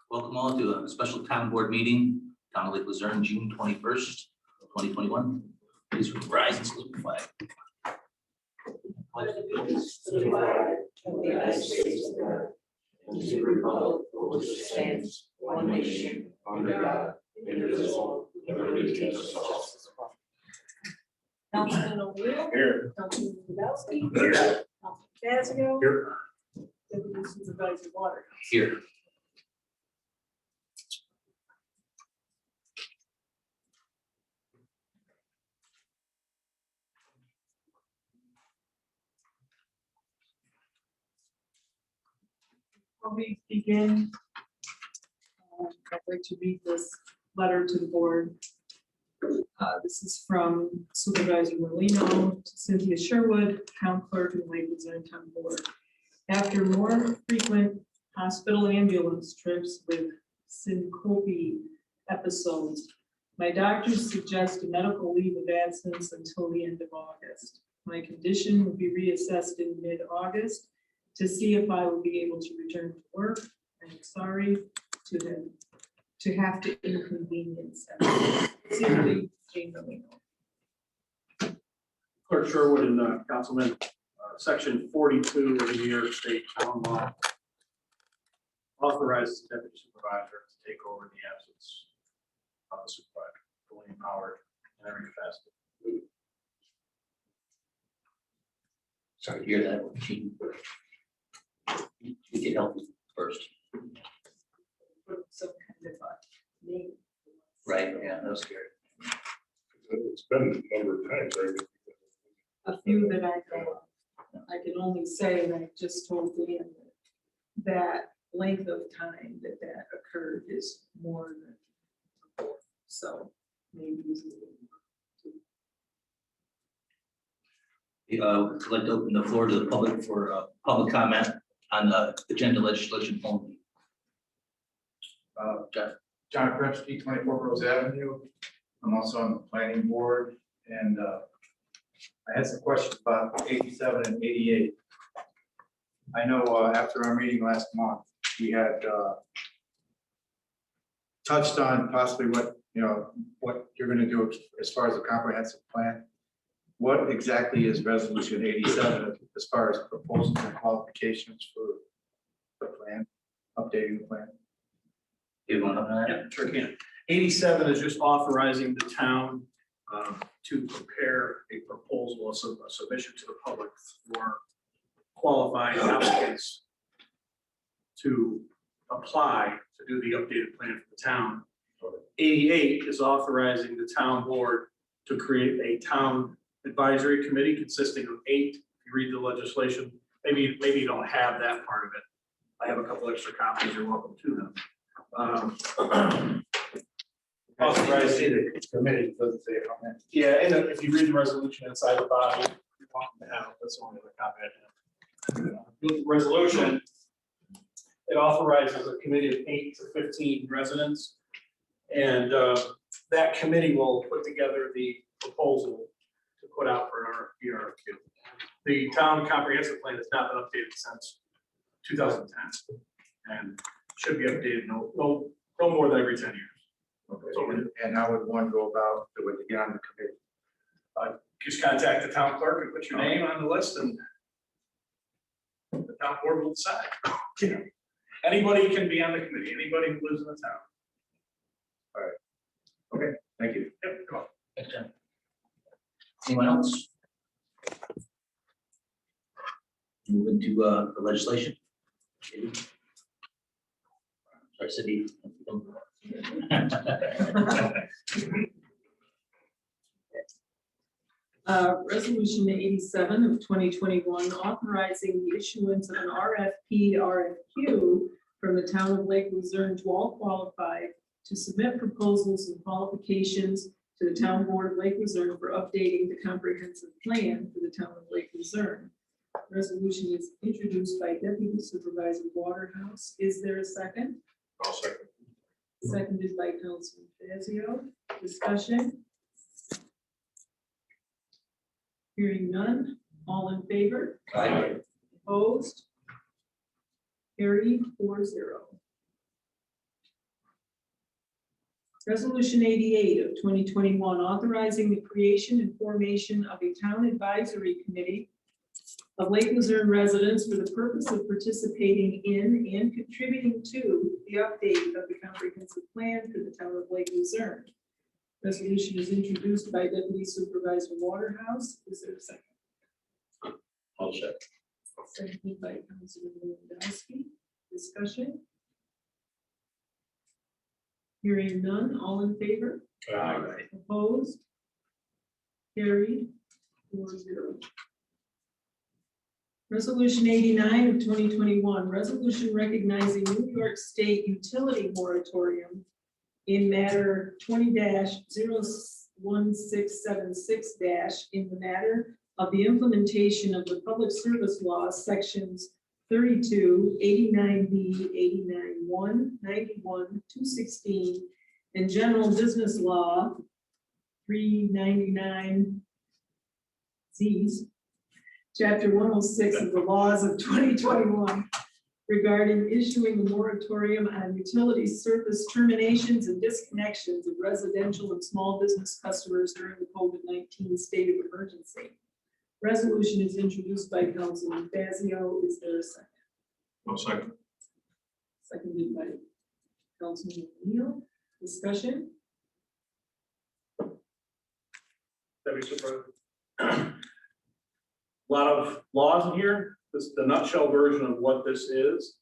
Welcome all to a special town board meeting, Town of Lake Luzerne, June 21st, 2021. Please rise and salute the flag. Pledge allegiance to the flag of the United States of America, and to the republic for which it stands, one nation, under God, indivisible, with liberty and justice for all. Councilman O'Neill. Here. Councilman Woodowski. Here. Councilman Fazio. Here. Deputy Supervisor Water. Here. Before we begin, I'd like to read this letter to the board. This is from Supervisor Molino to Cynthia Sherwood, Town Clerk in Lake Luzerne Town Board. After more frequent hospital ambulance trips with syncope episodes, my doctors suggest a medical leave of absence until the end of August. My condition will be reassessed in mid-August to see if I will be able to return to work. I'm sorry to have to inconvenience everyone. Sincerely, Jane Molino. Clerk Sherwood and Councilman, section 42 of the New York State Town Law authorizes the deputy supervisor to take over the absence of the supervisor, fully empowered in every capacity. Sorry to hear that. She get help first. Some kind of a name. Right, yeah, that was scary. It's been a number of times, right? A few that I know of. I can only say, and I just told Dan that length of time that occurred is more than before. So maybe it's a little more. I'd like to open the floor to the public for public comment on the agenda legislation only. John Krepsky, 24 Rose Avenue. I'm also on the planning board, and I had some questions about 87 and 88. I know after our meeting last month, we had touched on possibly what you're going to do as far as a comprehensive plan. What exactly is resolution 87 as far as proposals and qualifications for the plan, updating the plan? You want to? Yeah, sure can. 87 is just authorizing the town to prepare a proposal, a submission to the public for qualified applicants to apply to do the updated plan for the town. 88 is authorizing the town board to create a town advisory committee consisting of 8. If you read the legislation, maybe you don't have that part of it. I have a couple extra copies. You're welcome to them. Authorizing the committee doesn't say how many. Yeah, and if you read the resolution inside the body, you're welcome to have, that's the only other copy I have. The resolution, it authorizes a committee of 8 to 15 residents. And that committee will put together the proposal to put out for an RFQ. The town comprehensive plan has not been updated since 2010 and should be updated no more than every 10 years. Okay. And how would one go about doing to get on the committee? Just contact the town clerk and put your name on the list, and the town board will decide. Anybody can be on the committee, anybody who lives in the town. Okay, thank you. Yep, come on. Thanks, John. Anyone else? Move into the legislation. Sorry, Cindy. Resolution 87 of 2021, authorizing the issuance of an RFQ from the town of Lake Luzerne to all qualified to submit proposals and qualifications to the town board of Lake Luzerne for updating the comprehensive plan for the town of Lake Luzerne. Resolution is introduced by Deputy Supervisor Waterhouse. Is there a second? I'll second. Seconded by Councilman Fazio. Discussion? Hearing none. All in favor? Aye. Opposed? Carried 4-0. Resolution 88 of 2021, authorizing the creation and formation of a town advisory committee of Lake Luzerne residents for the purpose of participating in and contributing to the update of the comprehensive plan for the town of Lake Luzerne. Resolution is introduced by Deputy Supervisor Waterhouse. Is there a second? I'll check. Seconded by Councilman Lewandowski. Discussion? Hearing none, all in favor? Opposed? Carried 4-0. Resolution 89 of 2021, resolution recognizing New York State utility moratorium in matter 20-01676- in the matter of the implementation of the Public Service Law, sections 32, 89B, 89-1, 91, 216, and General Business Law 399 Z's, Chapter 106 of the laws of 2021 regarding issuing the moratorium on utility service terminations and disconnections of residential and small business customers during the COVID-19 state of emergency. Resolution is introduced by Councilman Fazio. Is there a second? One second. Seconded by Councilman Neal. Discussion? Deputy Supervisor. A lot of laws in here. This is the nutshell version of what this is.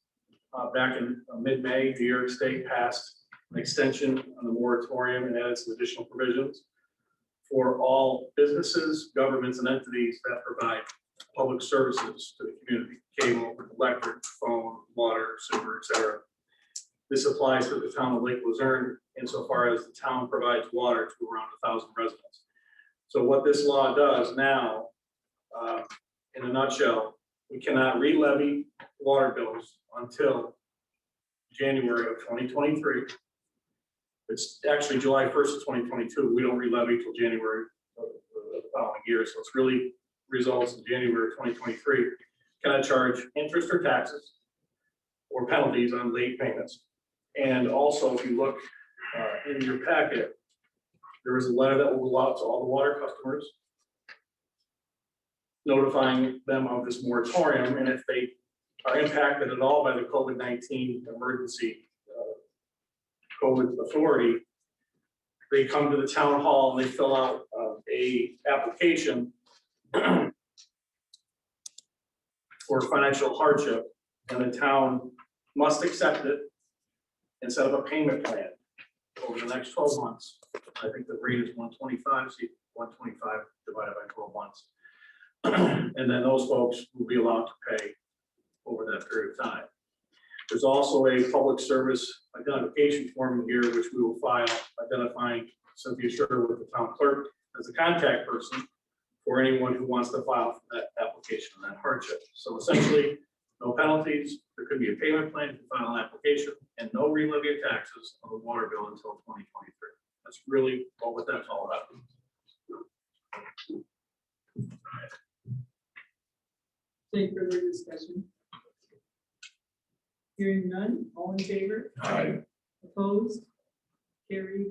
Back in mid-May, New York State passed an extension on the moratorium and added some additional provisions for all businesses, governments, and entities that provide public services to the community: cable, electric, phone, water, sewer, etc. This applies to the town of Lake Luzerne insofar as the town provides water to around 1,000 residents. So what this law does now, in a nutshell, we cannot re-levy water bills until January of 2023. It's actually July 1st of 2022. We don't re-levy till January of the following year. So it's really results in January of 2023. Cannot charge interest or taxes or penalties on late payments. And also, if you look in your packet, there is a letter that will go out to all the water customers, notifying them of this moratorium, and if they are impacted at all by the COVID-19 emergency COVID authority, they come to the town hall and they fill out a application for financial hardship, and the town must accept it and set up a payment plan over the next 12 months. I think the rate is 125, see 125 divided by 12 months. And then those folks will be allowed to pay over that period of time. There's also a public service identification form here, which we will file, identifying Cynthia Sherwood, the town clerk, as a contact person for anyone who wants to file for that application and that hardship. So essentially, no penalties. There could be a payment plan to file an application, and no re-levy of taxes on the water bill until 2023. That's really what that's all about. Any further discussion? Hearing none, all in favor? Aye. Opposed? Carried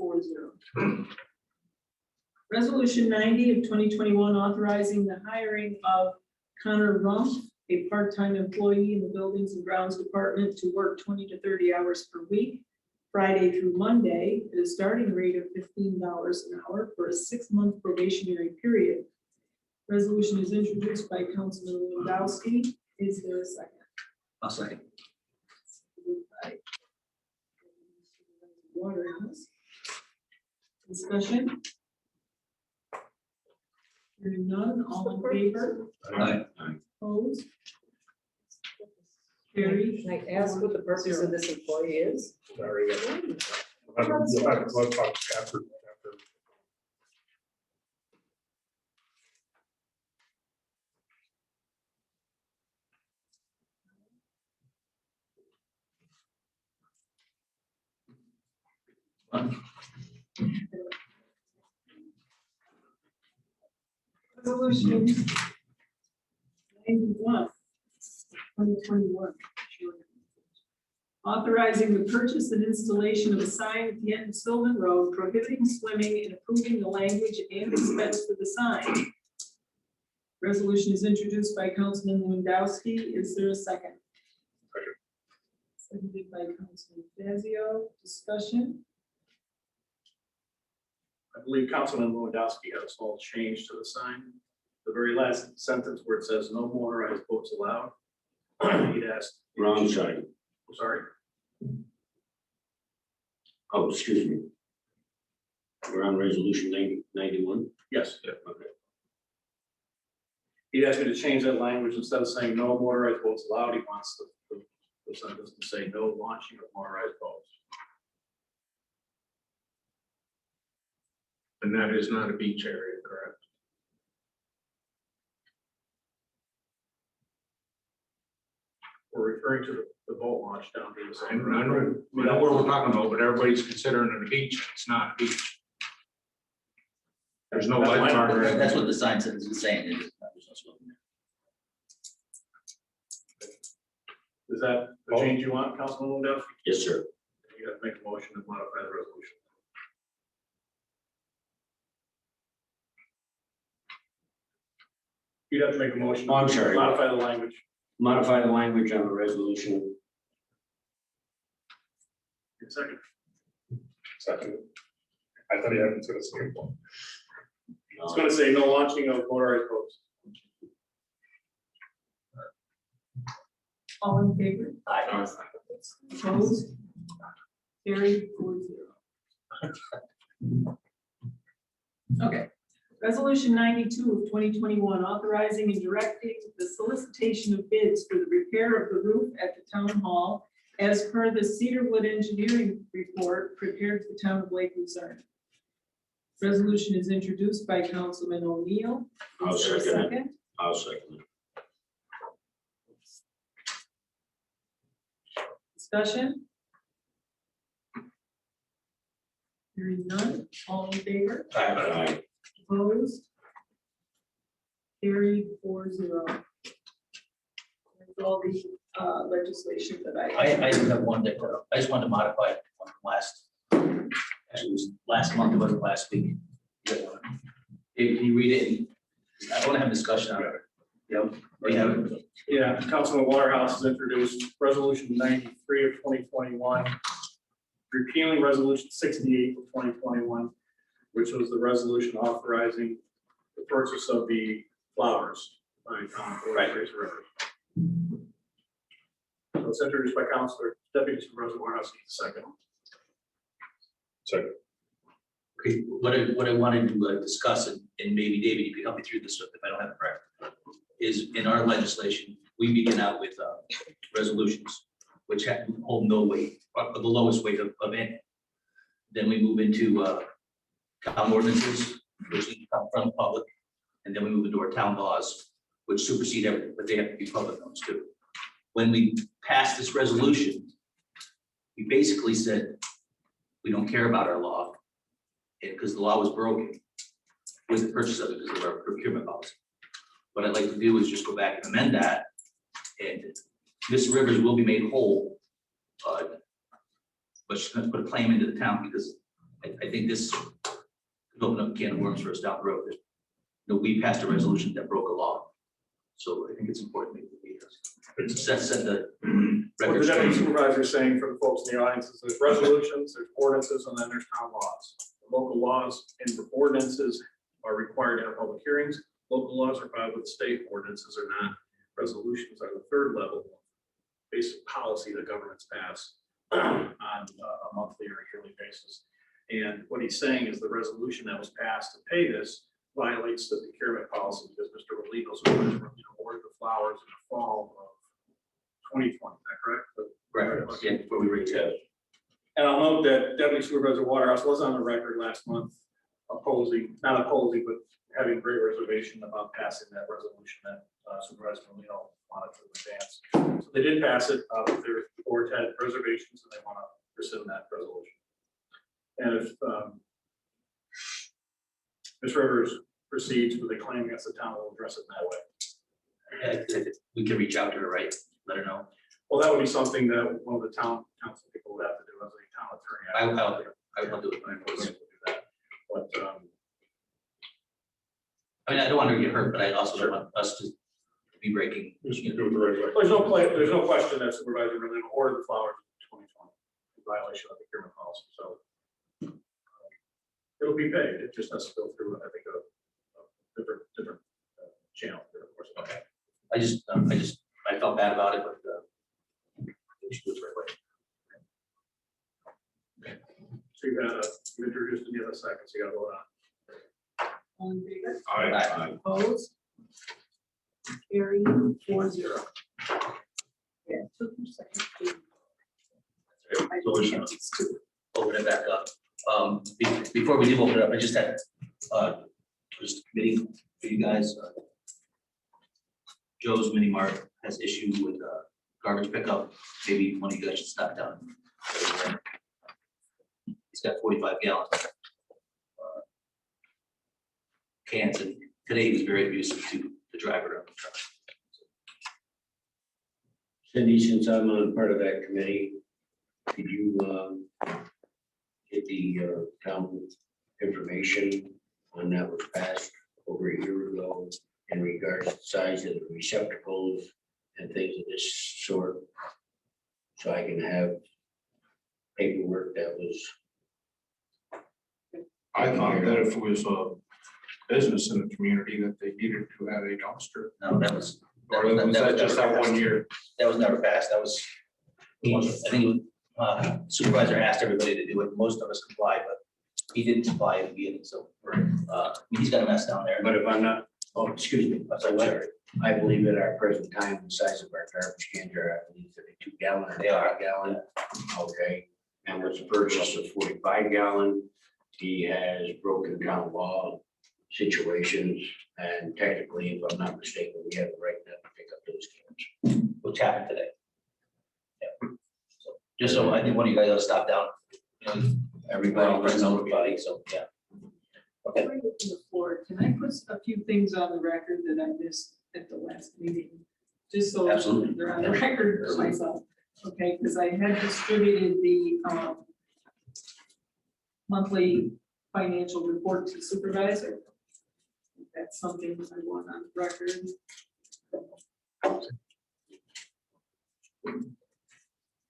4-0. Resolution 90 of 2021, authorizing the hiring of Connor Rumpf, a part-time employee in the Buildings and Grounds Department, to work 20 to 30 hours per week, Friday through Monday, at a starting rate of $15 an hour for a 6-month probationary period. Resolution is introduced by Councilman Lewandowski. Is there a second? I'll second. By Waterhouse. Discussion? Hearing none, all in favor? Aye. Opposed? Carried. Can I ask what the purpose of this employee is? Sorry. We'll have to talk after. Resolution 91, 2021. authorizing the purchase and installation of a sign at the end of Sylvan Road prohibiting swimming and approving the language and expense for the sign. Resolution is introduced by Councilman Lewandowski. Is there a second? Seconded by Councilman Fazio. Discussion? I believe Councilman Lewandowski had a small change to the sign. The very last sentence where it says no motorized boats allowed. He'd asked. Wrong side. I'm sorry. Oh, excuse me. We're on resolution 91. Yes. Yeah. Okay. He'd asked me to change that language. Instead of saying no motorized boats allowed, he wants the sentence to say no launching of motorized boats. And that is not a beach area, correct? We're referring to the boat launch down here. I know what we're talking about, but everybody's considering it a beach. It's not a beach. There's no lifeguard or anything. That's what the sign says, it's saying. There's no swimming there. Is that the change you want, Councilman Lewandowski? Yes, sir. You have to make a motion to modify the resolution. You'd have to make a motion. Oh, I'm sorry. to Modify the language. Modify the language on the resolution. Second. Second. I thought he had to the same one. It's going to say no launching of motorized boats. All in favor? Aye. Opposed? Carried 4-0. Okay. Resolution 92 of 2021, authorizing and directing the solicitation of bids for the repair of the roof at the town hall as per the Cedarwood engineering report prepared for the town of Lake Luzerne. Resolution is introduced by Councilman O'Neill. I'll Is there a second it. second? I'll second it. Discussion? Hearing none, all in favor? Aye. Opposed? Carried 4-0. That's all the legislation that I do have one that, I just wanted to modify it one from actually it was last month, it wasn't last week. Dave, can you read it? I want to have a discussion on it. Yep. We have it. Yeah, Councilman Waterhouse has introduced resolution 93 of 2021, repealing resolution 68 of 2021, which was the resolution authorizing the purchase of the flowers by town of Fraser River. So it's introduced by Councilor Deputy Supervisor Waterhouse, second. Second. Okay, what I wanted to discuss, and maybe David, you can help me through this if I don't have it correct, is in our legislation, we begin out with resolutions, which hold no weight, or the lowest weight of any. Then we move into town ordinances, which come from the public, and then we move into our town laws, which supersede everything, but they have to be public ones too. When we passed this resolution, we basically said, we don't care about our law, because the law was broken with the purchase of it because of our procurement policy. What I'd like to do is just go back and amend that, and Miss Rivers will be made whole. But she's going to put a claim into the town because I think this could open up a can of worms for us down the road. You know, we passed a resolution that broke a law, so I think it's important that we set the What record the Deputy straight. Supervisor is saying for the folks in the audience is there's resolutions, there's ordinances, and then there's town laws. The local laws and the ordinances are required to have public hearings. Local laws are filed with the state, ordinances are not. Resolutions are the third level of basic policy that governments pass on a monthly or yearly basis. And what he's saying is the resolution that was passed to pay this violates the procurement policy because Mr. Rolito's awarded the flowers in the fall of 2020, is that correct? Right, yeah, where we reach out. And I'll note that Deputy Supervisor Waterhouse was on the record last month opposing, not opposing, but having great reservation about passing that resolution that Supervisor Molino wanted to advance. So they did pass it, their board had reservations and they want to rescind that resolution. And if Ms. Rivers proceeds with a claim against the town, we'll address it that way. We can reach out to her, right? Let her know. Well, that would be something that one of the town council people would have to do as a town attorney. I'll do it. I would do that. But, I mean, I don't want her to get hurt, but I also don't want us to be breaking. Just do it the right way. there's no question that Supervisor Berlin ordered the flowers in 2020 in violation of the procurement policy, so. It'll be paid, it just has to go through, I think, a different channel, of course. Okay. I felt bad about it, but we should do it the right way. So you introduced any other seconds, you gotta vote on. All in favor? Aye. Opposed? Carry 4-0. Yeah, 2%. I don't know, it's two. Open it back up. Before we do open it up, I just had just a committee for you guys. Joe's Mini Mart has issues with garbage pickup. Maybe one of you guys should stop down. He's got 45 gallons. Cans, and today he was very abusive to the driver of the truck. Cindy, since I'm on part of that committee, could you get the town information on that was passed over a year ago in regards to the size of the receptacles and things of this sort? So I can have paperwork that was. I thought that if it was a business in the community that they needed to have a dumpster. No, that was. Or was that just that never one passed. year? That was never passed. That was, I think supervisor asked everybody to do it. Most of us complied, but he didn't comply at the beginning, so he's got a mess down there. But if I'm not, oh, excuse me, I'm sorry. I believe at our present time, the size of our garbage cans are, I believe, 32 gallon or They are. 5 gallon. Okay, and with the purchase of 45 gallon, he has broken town law situations. And technically, if I'm not mistaken, we have the right not to pick up those cans. Which happened today. Yeah. So, just so I think one of you guys ought to stop down. You know, everybody was notified, so yeah. Okay. Before I open the floor, can I put a few things on the record that I missed at the last meeting? Just so Absolutely. they're on the record for myself. Okay, because I had distributed the monthly financial report to supervisor. That's something that I want on record.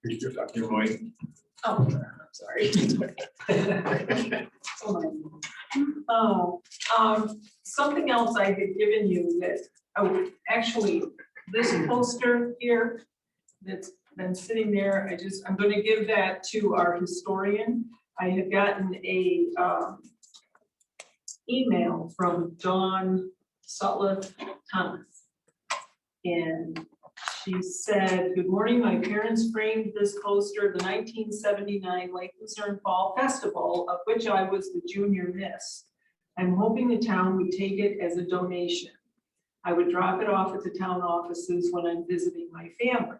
You're talking about. Oh, I'm sorry. Hold on. Oh, something else I had given you that, oh, actually, this poster here that's been sitting there, I'm gonna give that to our historian. I had gotten a email from Dawn Sutliff Thomas. And she said, "Good morning, my parents framed this poster of the 1979 Lake Luzerne Fall Festival, of which I was the junior miss. I'm hoping the town would take it as a donation. I would drop it off at the town offices when I'm visiting my family."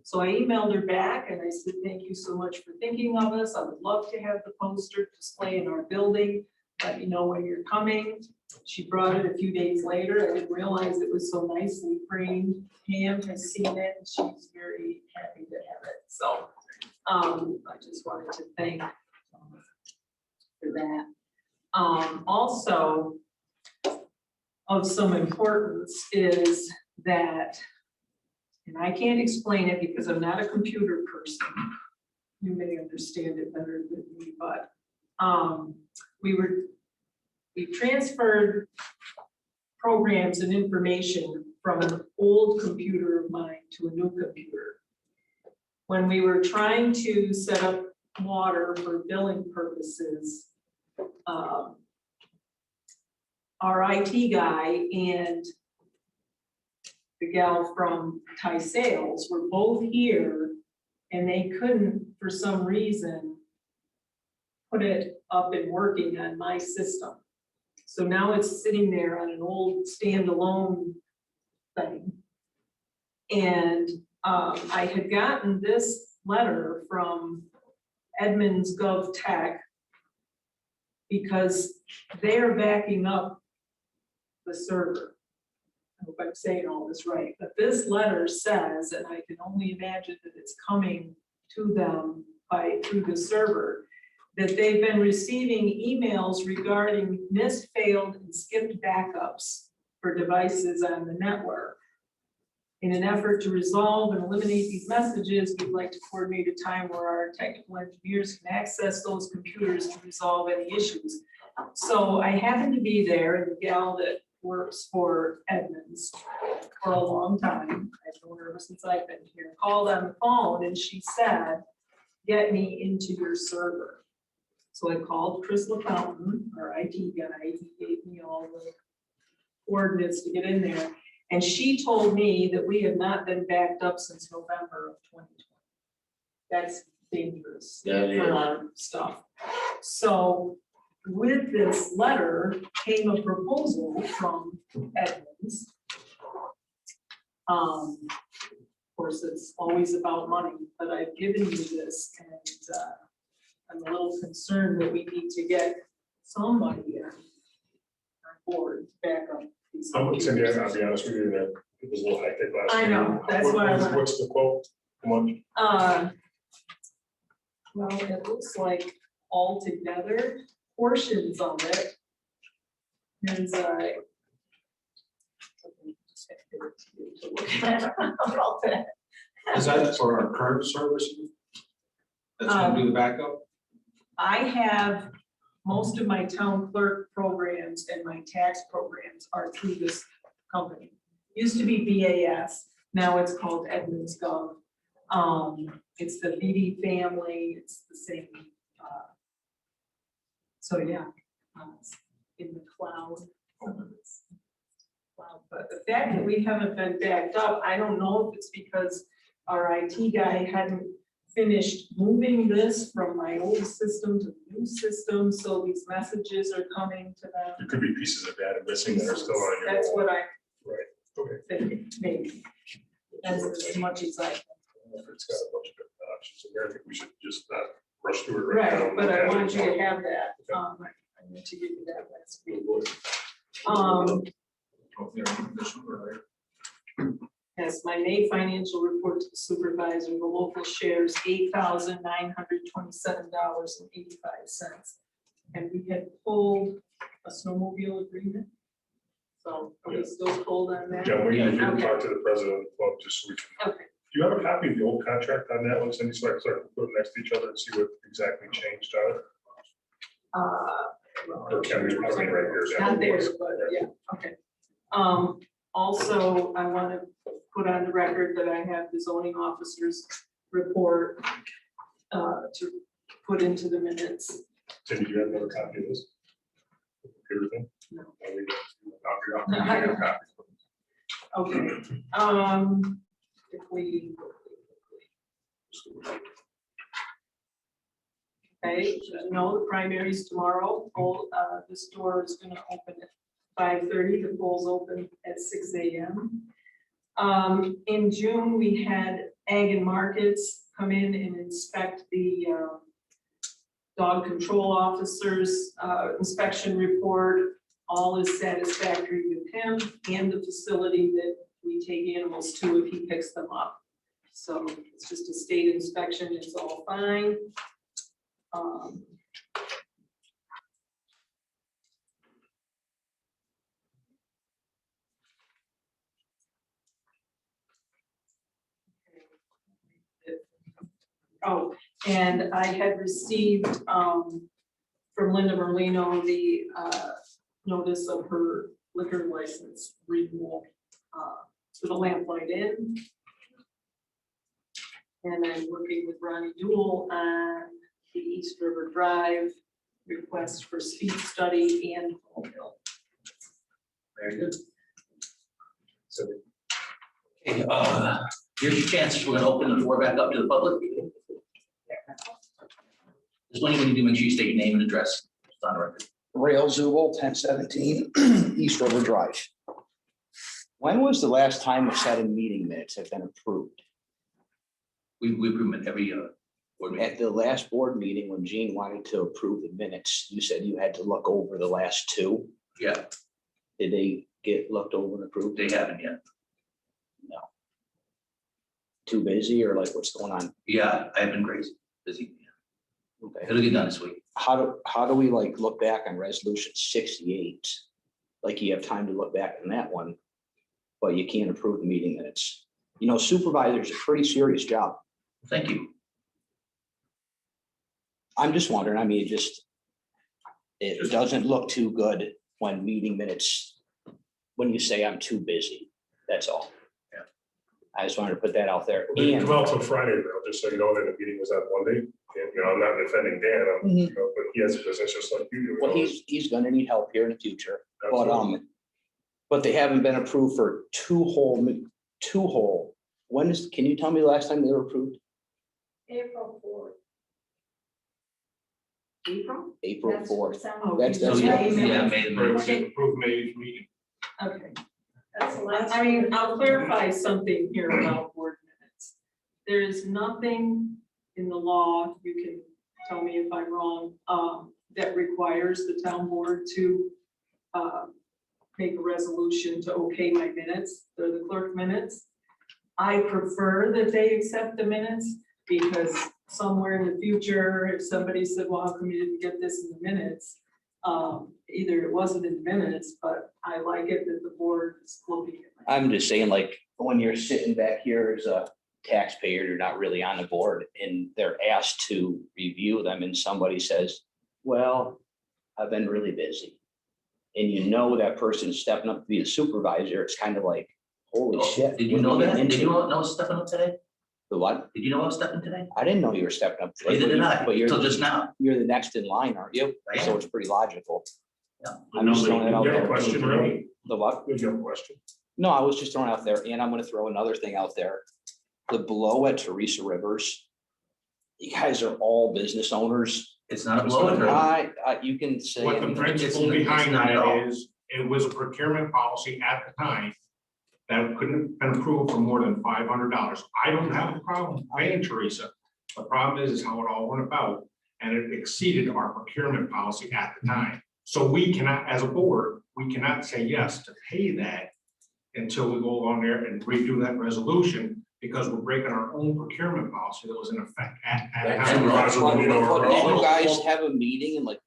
So I emailed her back and I said, "Thank you so much for thinking of us. I would love to have the poster display in our building. Let me know when you're coming." She brought it a few days later. I didn't realize it was so nicely framed. Pam has seen it and she's very happy to have it. So I just wanted to thank for that. Also of some importance is that, and I can't explain it because I'm not a computer person. You may understand it better than me, but we transferred programs and information from an old computer of mine to a new computer. When we were trying to set up water for billing purposes, our IT guy and the gal from Thai Sales were both here and they couldn't, for some reason, put it up and working on my system. So now it's sitting there on an old standalone thing. And I had gotten this letter from Edmunds Gov Tech because they're backing up the server. I hope I'm saying all this right, but this letter says, and I can only imagine that it's coming to them through the server, that they've been receiving emails regarding missed, failed, and skipped backups for devices on the network. In an effort to resolve and eliminate these messages, we'd like to coordinate a time where our technical engineers can access those computers to resolve any issues. So I happened to be there, and the gal that works for Edmunds for a long time, I've known her ever since I've been here, called on the phone and she said, get me into your server. So I called Chris LaFountain, our IT guy, he gave me all the coordinates to get in there. And she told me that we have not been backed up since November of 2020. That's dangerous That for is. our stuff. So with this letter came a proposal from Edmunds. Of course, it's always about money, but I've given you this, and I'm a little concerned that we need to get somebody on board to back up these. Cindy, I'll be honest with you, that it was a little hectic last I know, meeting. that's why I wanna- What's the quote? Come on, Well, it looks like altogether, portions of it is, Is that for our current service? That's gonna do the backup? I have most of my town clerk programs and my tax programs are through this company. Used to be BAS, now it's called Edmunds Gov. It's the BD family, it's the same. So yeah, it's in the cloud. Wow, but the fact that we haven't been backed up, I don't know if it's because our IT guy hadn't finished moving this from my old system to the new system, so these messages are coming to them. there could be pieces of data missing that are still on your. That's what I Okay. think, maybe. That's as much as I. If it's got a bunch of different options in there, I think we should just not rush through it right now. Right, but I wanted you to have that. I meant to give you that last week. Yes, my May financial report to the supervisor, the local shares $8,927.85. And we had pulled a snowmobile agreement. So are we still pulled on that? Yeah, we need to Okay. talk to the president of the club just so we can. Okay, Do you have a copy of the old contract on that one, Cindy, so I can start to put it next to each other and see what exactly changed on it? well, Or can we, I mean, right here. is that not what it there, was? but yeah, okay. Also, I want to put on the record that I have the zoning officer's report to put into the minutes. Cindy, do you have another copy of this? Computer thing? No. I'll leave it. I'll have a copy. Okay, if we. Okay, no, the primaries tomorrow, the store is gonna open at 5:30, the polls open at 6 a.m. In June, we had Ag and Markets come in and inspect the dog control officer's inspection report. All is satisfactory with him and the facility that we take animals to if he picks them up. So it's just a state inspection, it's all fine. Oh, and I had received from Linda Merlino the notice of her liquor license renewal for the Lamplight Inn. And I'm working with Ronnie Dool on the East River Drive request for speed study and home bill. Very good. So, okay, here's your chance. We're gonna open the floor back up to the public. Just when you do, make sure you state your name and address. It's on the record. Rail Zubel, 1017 East River Drive. When was the last time a set of meeting minutes have been approved? We approve it every board meeting. At the last board meeting, when Gene wanted to approve the minutes, you said you had to look over the last two. Yeah, Did they get looked over and approved? They haven't yet. Too busy or like what's going on? Yeah, I've been crazy, busy. Okay. It'll get done this week. How do we like look back on resolution 68? Like you have time to look back on that one, but you can't approve the meeting minutes. You know, supervisor's a pretty serious job. Thank you. I'm just wondering, I mean, it doesn't look too good when meeting minutes, when you say I'm too busy, that's all. Yeah. I just wanted to put that out there. It didn't And come out till Friday, though, just so you know, that the meeting was on Monday. And, you know, I'm not defending Dan, you know, but he has a business just like you do. well, he's gonna need help here in the future, but, Absolutely. but they haven't been approved for two whole, can you tell me the last time they were approved? April 4th. April? April That's 4th. sound- Oh, That's- So, that's yeah, good. yeah, May the Right, we minutes. didn't approve May's meeting. Okay. That's the last. I mean, I'll clarify something here about board minutes. There is nothing in the law, you can tell me if I'm wrong, that requires the town board to make a resolution to okay my minutes, they're the clerk minutes. I prefer that they accept the minutes because somewhere in the future, if somebody said, well, how come you didn't get this in the minutes? Either it wasn't in the minutes, but I like it that the board is looking at. my- I'm just saying, like, when you're sitting back here as a taxpayer, you're not really on the board, and they're asked to review them, and somebody says, well, I've been really busy. And you know that person's stepping up to be a supervisor, it's kind of like, holy shit. Oh, Did you what know are that? getting Did you into? know I was stepping up today? The what? Did you know I was stepping today? I didn't know you were stepping up. Neither did I, But you're, until just now. you're the next in line, aren't you? I So am. it's pretty logical. Yeah. I'm just throwing it out You have a there. question, right? The what? Did you have a question? No, I was just throwing out there, and I'm gonna throw another thing out there. The blow at Teresa Rivers. You guys are all business owners. It's not a blow at her. You can say. What the it's- principle it's behind not at all. that is, it was a procurement policy at the time that couldn't have been approved for more than $500. I don't have a problem paying Teresa. The problem is how it all went about, and it exceeded our procurement policy at the time. So we cannot, as a board, we cannot say yes to pay that until we go on there and redo that resolution, because we're breaking our own procurement policy that was in effect at. And we're also- But you know, but we're didn't you all- guys have a meeting and like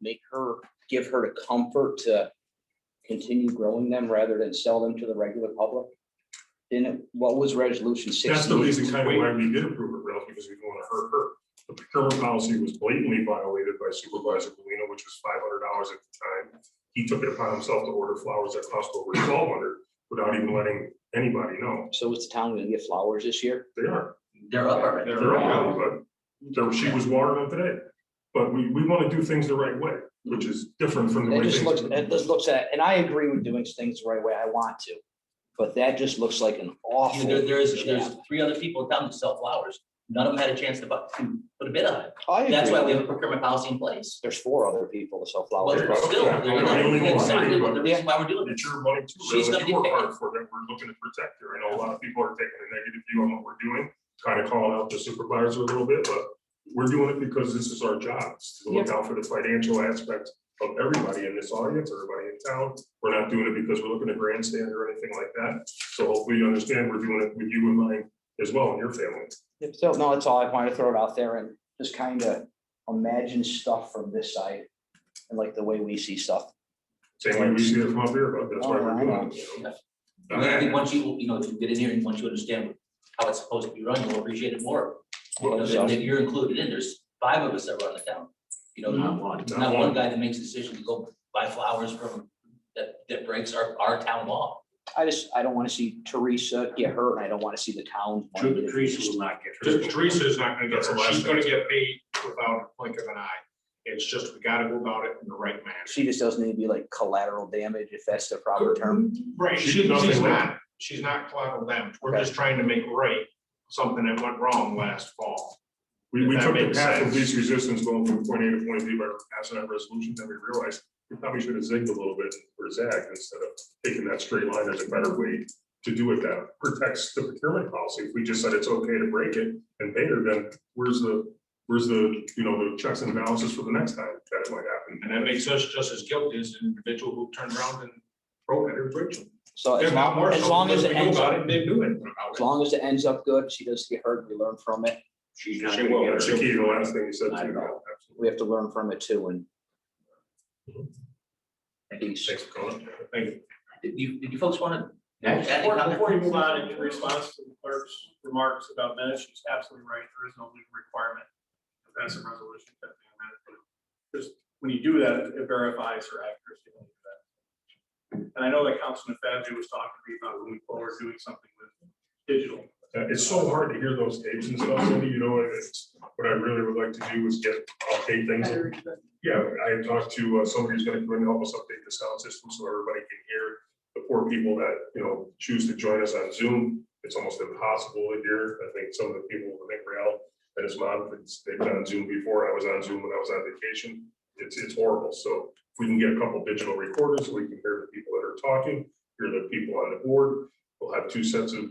give her the comfort to continue growing them rather than sell them to the regular public? What was resolution 16? That's the reason kind of why we did approve it, Ralph, because we didn't want to hurt her. The procurement policy was blatantly violated by Supervisor Galino, which was $500 at the time. He took it upon himself to order flowers that cost over $1,200 without even letting anybody know. So is the town gonna get flowers this year? They are, They're up already. they're up, but she was watering them today. But we want to do things the right way, which is different from the It way just looks, things. it just looks at, and I agree with doing things the right way, I want to. But that just looks like an awful. There's job. 3 other people in town that sell flowers. None of them had a chance to put a bid on it. I That's why we agree. have a procurement policy in place. There's 4 other people that sell Well, flowers. still, Yeah, they're I only know exactly 3, what the but- reason why we're doing It's this. your money too. She's Ralph. gonna You get work paid. hard for that. We're looking to protect her. I know a lot of people are taking a negative view on what we're doing, kind of calling out the supervisor a little bit, but we're doing it because this is our job, is to look out for the financial aspect of everybody in this audience, everybody in town. We're not doing it because we're looking to grandstand or anything like that. So hopefully you understand we're doing it with you in mind as well and your family. So, no, that's all I wanted to throw it out there and just kind of imagine stuff from this side and like the way we see stuff. Same way we see it from up here, but that's why we're doing it. you know. I think once you if you get in here and once you understand how it's supposed to be run, you'll appreciate it more. If you're included in, there's 5 of us that run the town. You know, Not not one. one guy that makes a decision to go buy flowers from, that breaks our town law. I don't want to see Teresa get hurt and I don't want to see the town. Teresa will not get hurt. Teresa is not gonna get, That's the last she's gonna thing. get paid without a blink of an eye. It's just, we gotta go about it in the right manner. She just doesn't need to be like collateral damage, if that's the proper term. Right, She did nothing wrong. she's not collateral damage. We're Okay. just trying to make right something that went wrong last fall. We If that took the makes path of sense. least resistance going from point A to point B by passing that resolution, then we realized we probably should have zigged a little bit or zagged instead of taking that straight line. There's a better way to do it that protects the procurement policy. If we just said it's okay to break it and pay her, then where's the, the checks and balances for the next time that it might happen? And that makes us just as guilty as the individual who turned around and broke it or breached them. So as If not more, long as it we knew ends about up, it, didn't do it. as long as it ends up good, she doesn't get hurt, we learn from it. She's not She gonna will, get that's her. the key, the last thing you said Not too. at all. Absolutely. We have to learn from it too, and Thanks. Thanks for calling. Thank you. Did you folks want to? Next. Before you move on, in response to the clerk's remarks about minutes, she's absolutely right. There is no legal requirement to pass a resolution. accepting a minute, but just when you do that, it verifies her accuracy. And I know that Councilman Fabio was talking to me about moving forward, doing something with digital. It's so hard to hear those tapes and stuff, Cindy, you know, and it's, what I really would like to do is I'll tape things. Yeah, I talked to somebody who's gonna come in and help us update the sound system so everybody can hear. The poor people that, you know, choose to join us on Zoom, it's almost impossible to hear. I think some of the people, I think Real and his mom, they've been on Zoom before. I was on Zoom when I was on vacation. It's horrible. So if we can get a couple digital recorders, so we can hear the people that are talking, hear the people on the board. We'll have two sets of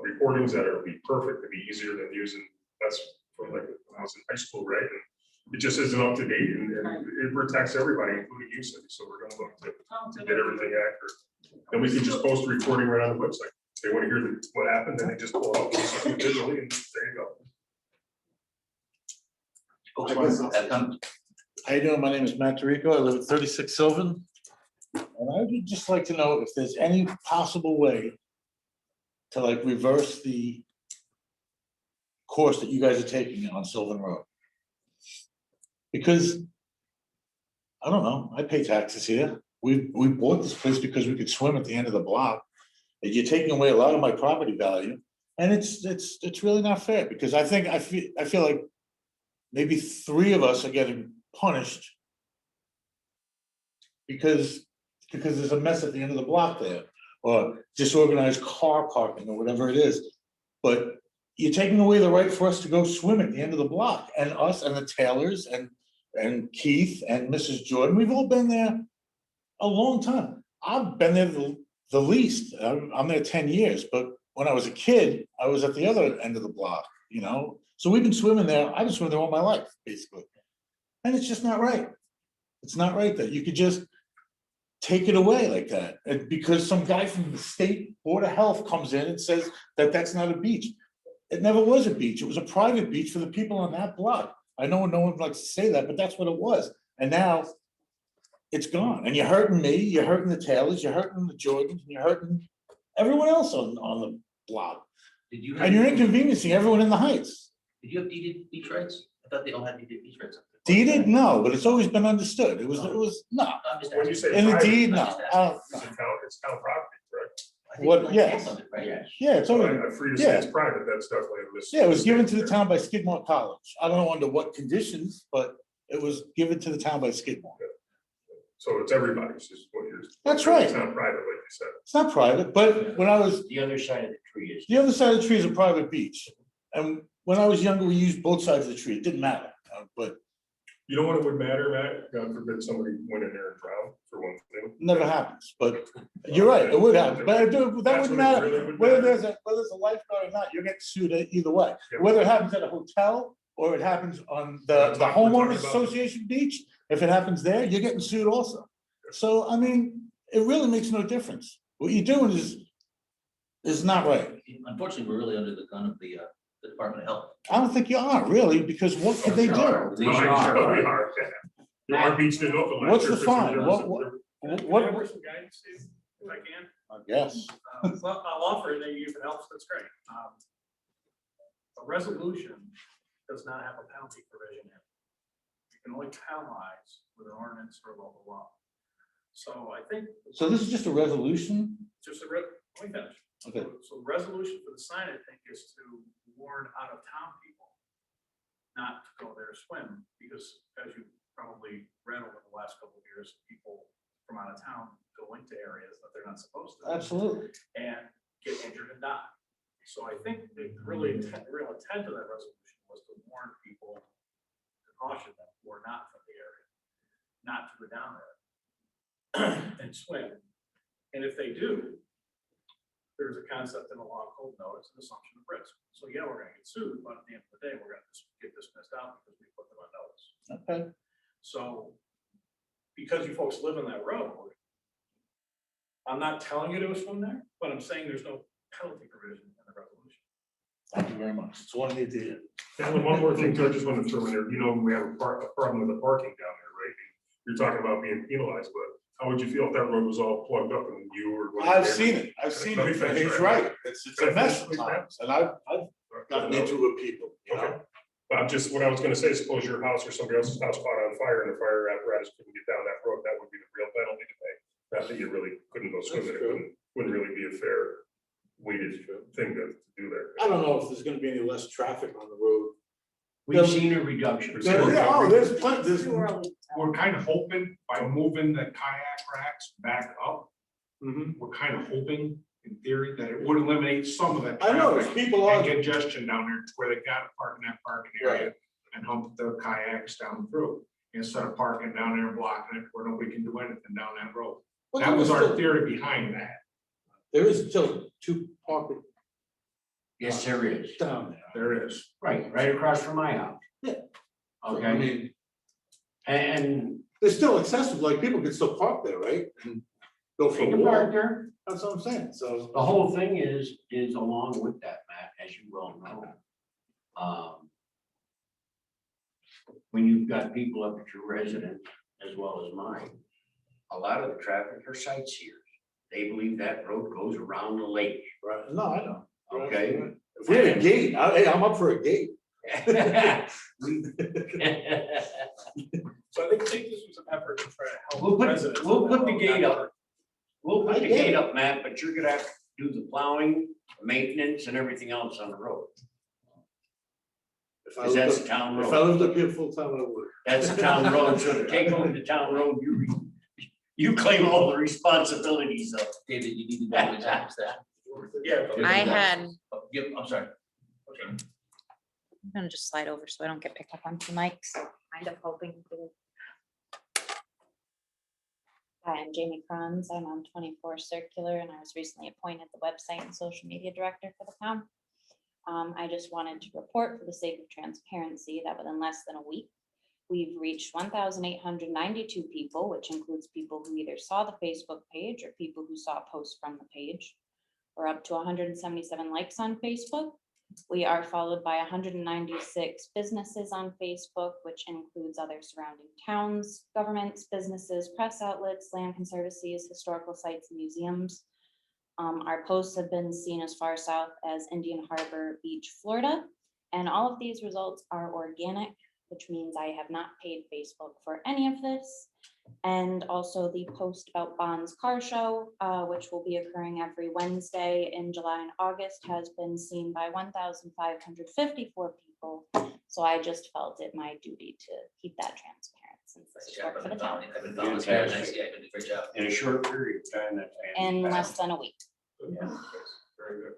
recordings that will be perfect. It'd be easier than using, that's from like when I was in high school, right? And it just isn't up to date and it protects everybody, including you, Cindy. So we're gonna look to get everything accurate. And we can just post a recording right on the website. If they want to hear what happened, then they just pull it up digitally and there you go. Folks want to have comments? How you doing? My name is Matt Tirico. I live at 36 Sylvan. And I would just like to know if there's any possible way to like reverse the course that you guys are taking on Sylvan Road. Because, I don't know, I pay taxes here. We bought this place because we could swim at the end of the block. And you're taking away a lot of my property value. And it's really not fair because I feel like maybe 3 of us are getting punished because there's a mess at the end of the block there, or disorganized car parking or whatever it is. But you're taking away the right for us to go swim at the end of the block, and us and the Taylors and Keith and Mrs. Jordan, we've all been there a long time. I've been there the least. I'm there 10 years, but when I was a kid, I was at the other end of the block, you know? So we've been swimming there. I've been swimming there all my life, basically. And it's just not right. It's not right that you could just take it away like that. And because some guy from the state board of health comes in and says that that's not a beach. It never was a beach. It was a private beach for the people on that block. I know no one likes to say that, but that's what it was. And now it's gone. And you're hurting me, you're hurting the Taylors, you're hurting the Jordans, and you're hurting everyone else on the block. Did you? And you're inconveniencing everyone in the Heights. Did you have deeded beach rights? I thought they all had deeded beach rights. Deeded? No, but it's always been understood. It was no. I'm just When you asking. say In the private, deed, no. it's town property, correct? I think What- like yes. that's on it, right? Yes. Yeah, it's always. I'm free to say it's private, that's definitely a mis. Yeah, it was given to the town by Skidmore College. I don't know under what conditions, but it was given to the town by Skidmore. So it's everybody's, is what you're. That's right. It's not private, like you said. It's not private, but when I was, The other side of the tree is. the other side of the tree is a private beach. And when I was younger, we used both sides of the tree. It didn't matter, but You know what it would matter, Matt? God forbid somebody went in there and drowned, for one thing. it never happens. But you're right, it would happen. But that That's wouldn't what it matter. really would Whether matter. there's a lifeguard or not, you're getting sued either way. Yeah. Whether it happens at a hotel or it happens on We're the talking homeowners about- association beach, if it happens there, you're getting sued also. So, I mean, it really makes no difference. What you're doing is not right. Unfortunately, we're really under the gun of the Department of Health. I don't think you are really, because what could they do? No, we are. Our beach didn't open last What's year the 'cause fine? there What- was- What, Can I offer some guidance, Steve, if I can? I guess. Well, I'll offer it, and you can help, that's great. A resolution does not have a penalty provision in it. You can only penalize with an ordinance or local law. So I think So this is just a resolution? just let me finish. Okay. So the resolution for the sign, I think, is to warn out of town people not to go there swim, because as you probably read over the last couple of years, people from out of town go into areas that they're not supposed to. Absolutely. And get injured and die. So I think the real intent of that resolution was to warn people, to caution them who are not from the area, not to go down there and swim. And if they do, there's a concept in the law called notice and assumption of risk. So yeah, we're gonna get sued, but at the end of the day, we're gonna get dismissed out because we put them on notice. Okay. So because you folks live in that road, I'm not telling you to assume there, but I'm saying there's no penalty provision in the resolution. Thank you very much. It's one need to hear. And one more thing, too, I just want to throw in there, we have a problem with the parking down there, right? You're talking about being penalized, but how would you feel if that road was all plugged up and you were? I've seen it, and he's right, it's a mess sometimes, and I've gotten into it with people, you know? Okay. But I'm just, what I was gonna say, suppose your house or somebody else's house caught on fire and the fire apparatus couldn't get down that road, that would be the real penalty to pay. Not that you really couldn't go swimming, it wouldn't really be a fair weighted thing to do there. I don't know if there's gonna be any less traffic on the road. We've seen a reduction. There's plenty, there's, Too early. We're kind of hoping by moving the kayak racks back up, we're kind of hoping in theory that it would eliminate some of that I know, traffic there's people and on, congestion down there to where they got to park in that parking area and hump their kayaks down through instead of parking down there and blocking it where nobody can do anything down that road. but That was there our is still- theory behind that. there is still 2 parking Yes, there is. down there. There is. Right across from my house. Yeah. I Okay, mean, and they're still accessible, like people can still park there, right? And go for they a can park walk, there. that's what I'm saying, so. The whole thing is along with that, Matt, as you well know. When you've got people up at your residence as well as mine, a lot of the traffic are sightseers. They believe that road goes around the lake, Right, no, I know. okay? If we had a gate, hey, I'm up for a gate. So I think this was an effort to try to help. We'll put residents. the gate up. We'll put I the get gate it. up, Matt, but you're gonna have to do the plowing, maintenance and everything else on the road. If I Cause that's a lived town up- if I road. lived up here full time, I would. That's a town road. So to take over the town road, you claim all the responsibilities of. David, you need to know exactly that. Yeah. I had, Oh, yep, I'm sorry. Okay. I'm gonna just slide over so I don't get picked up on two mics, kind of hoping to. Hi, I'm Jamie Kranz. I'm on 24 Circular and I was recently appointed the website and social media director for the town. I just wanted to report for the sake of transparency that within less than a week, we've reached 1,892 people, which includes people who either saw the Facebook page or people who saw posts from the page. We're up to 177 likes on Facebook. We are followed by 196 businesses on Facebook, which includes other surrounding towns, governments, businesses, press outlets, land conservancies, historical sites, and museums. Our posts have been seen as far south as Indian Harbor Beach, Florida, and all of these results are organic, which means I have not paid Facebook for any of this. And also the post about Bond's Car Show, which will be occurring every Wednesday in July and August, has been seen by 1,554 people. So I just felt it my duty to keep that transparent since this is work for the town I've been following this guy, nice, yeah, did a great job. In a short period of time, that's. in less than a week. Very good.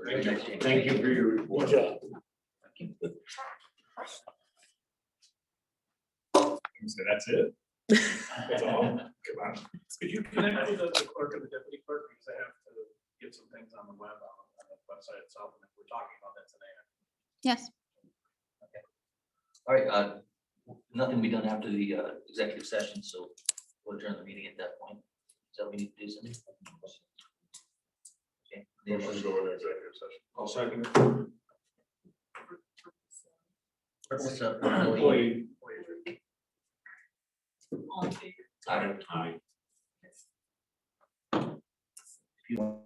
Very nice, James. Thank you for your Good report. job. So that's it? That's all? Come on. Could you connect with the clerk and the deputy clerk, because I have to get some things on the web, on the website itself, and if we're talking about that today. Yes. All right, nothing will be done after the executive session, so we'll adjourn the meeting at that point. So we need to do something. Okay. Motion to go into executive session. I'll second it. What's up? Employee. All in favor? Aye. Aye. If you want